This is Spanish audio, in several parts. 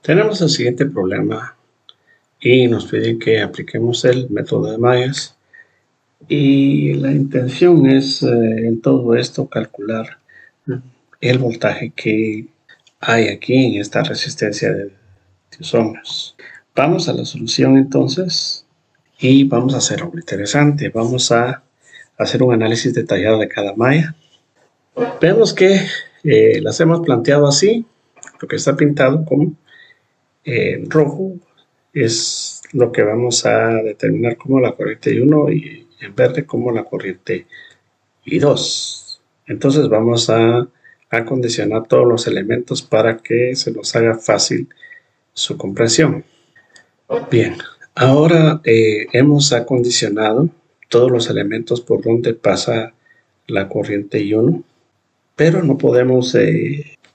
Tenemos el siguiente problema y nos piden que apliquemos el método de Myers y la intención es en todo esto calcular el voltaje que hay aquí en esta resistencia de 10 ohms. Vamos a la solución entonces y vamos a hacer algo interesante. Vamos a hacer un análisis detallado de cada malla. Vemos que las hemos planteado así, lo que está pintado como rojo es lo que vamos a determinar como la corriente I1 y en verde como la corriente I2. Entonces vamos a acondicionar todos los elementos para que se nos haga fácil su comprensión. Bien, ahora hemos acondicionado todos los elementos por donde pasa la corriente I1, pero no podemos,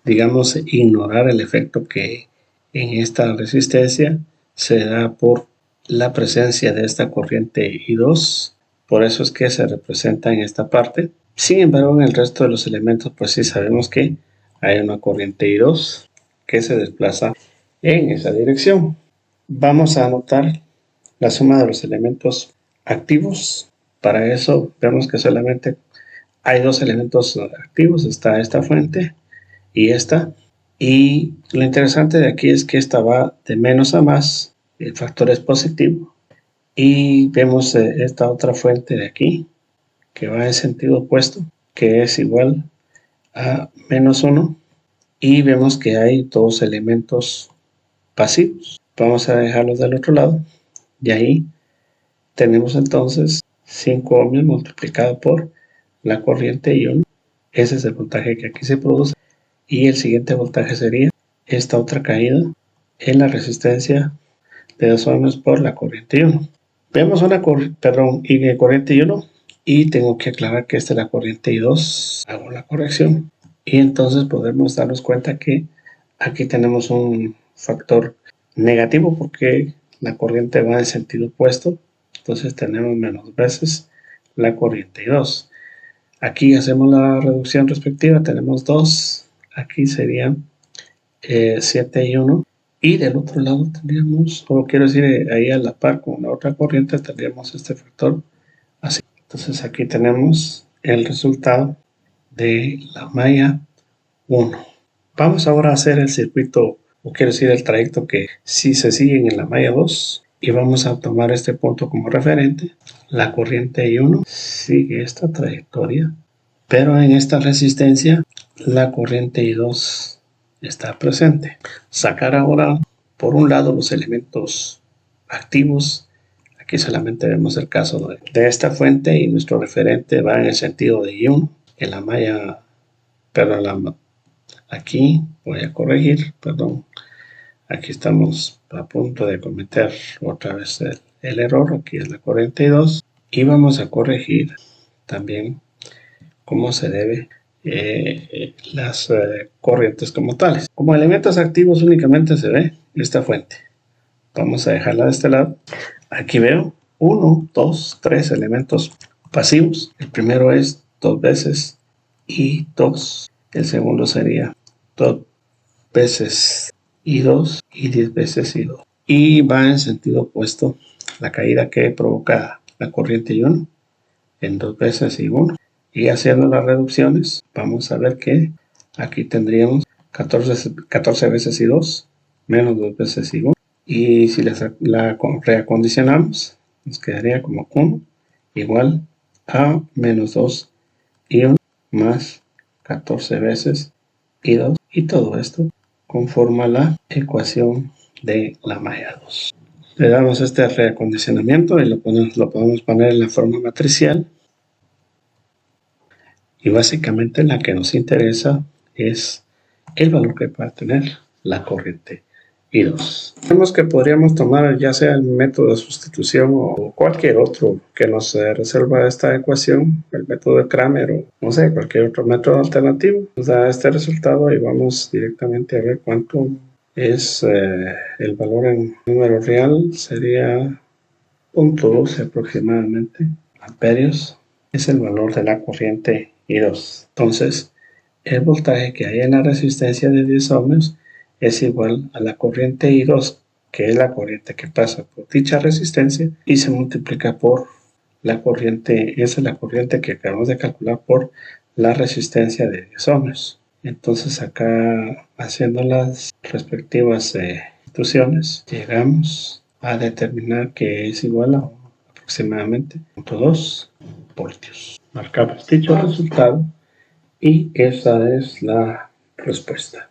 digamos, ignorar el efecto que en esta resistencia se da por la presencia de esta corriente I2, por eso es que se representa en esta parte. Sin embargo, en el resto de los elementos, pues sí sabemos que hay una corriente I2 que se desplaza en esa dirección. Vamos a anotar la suma de los elementos activos. Para eso vemos que solamente hay dos elementos activos, está esta fuente y esta. Y lo interesante de aquí es que esta va de menos a más, el factor es positivo. Y vemos esta otra fuente de aquí, que va en sentido opuesto, que es igual a menos 1. Y vemos que hay dos elementos pasivos. Vamos a dejarlos del otro lado. Y ahí tenemos entonces 5 ohms multiplicado por la corriente I1. Ese es el voltaje que aquí se produce. Y el siguiente voltaje sería esta otra caída en la resistencia de 2 ohms por la corriente I1. Vemos una corriente I1 y tengo que aclarar que esta es la corriente I2. Hago la corrección y entonces podemos darnos cuenta que aquí tenemos un factor negativo porque la corriente va en sentido opuesto. Entonces tenemos menos veces la corriente I2. Aquí hacemos la reducción respectiva, tenemos 2, aquí serían 7 y 1, y del otro lado tendríamos, o quiero decir, ahí a la par con la otra corriente tendríamos este factor así. Entonces aquí tenemos el resultado de la malla 1. Vamos ahora a hacer el circuito, o quiero decir el trayecto que si se siguen en la malla 2, y vamos a tomar este punto como referente. La corriente I1 sigue esta trayectoria, pero en esta resistencia la corriente I2 está presente. Sacar ahora por un lado los elementos activos. Aquí solamente vemos el caso de esta fuente y nuestro referente va en el sentido de I1 en la malla, perdón, aquí voy a corregir, perdón. Aquí estamos a punto de cometer otra vez el error. Aquí es la corriente I2 y vamos a corregir también cómo se debe las corrientes como tales. Como elementos activos únicamente se ve esta fuente. Vamos a dejarla de este lado. Aquí veo 1, 2, 3 elementos pasivos. El primero es 2 veces I2. El segundo sería 2 veces I2 y 10 veces I2. Y va en sentido opuesto la caída que provoca la corriente I1 en 2 veces I1. Y haciendo las reducciones, vamos a ver que aquí tendríamos 14 veces I2 menos 2 veces I1. Y si la reacondicionamos, nos quedaría como 1 igual a menos 2 I1 más 14 veces I2. Y todo esto conforma la ecuación de la malla 2. Le damos este reacondicionamiento y lo podemos poner en la forma matricial. Y básicamente la que nos interesa es el valor que va a tener la corriente I2. Vemos que podríamos tomar ya sea el método de sustitución o cualquier otro que nos resuelva esta ecuación, el método de Kramer o no sé, cualquier otro método alternativo. Nos da este resultado y vamos directamente a ver cuánto es el valor en número real. Sería 0.12 aproximadamente amperios. Es el valor de la corriente I2. Entonces, el voltaje que hay en la resistencia de 10 ohms es igual a la corriente I2, que es la corriente que pasa por dicha resistencia, y se multiplica por la corriente, esa es la corriente que acabamos de calcular por la resistencia de 10 ohms. Entonces acá, haciendo las respectivas sustituciones, llegamos a determinar que es igual a aproximadamente 0.2 voltios. Marcamos dicho resultado y esa es la respuesta.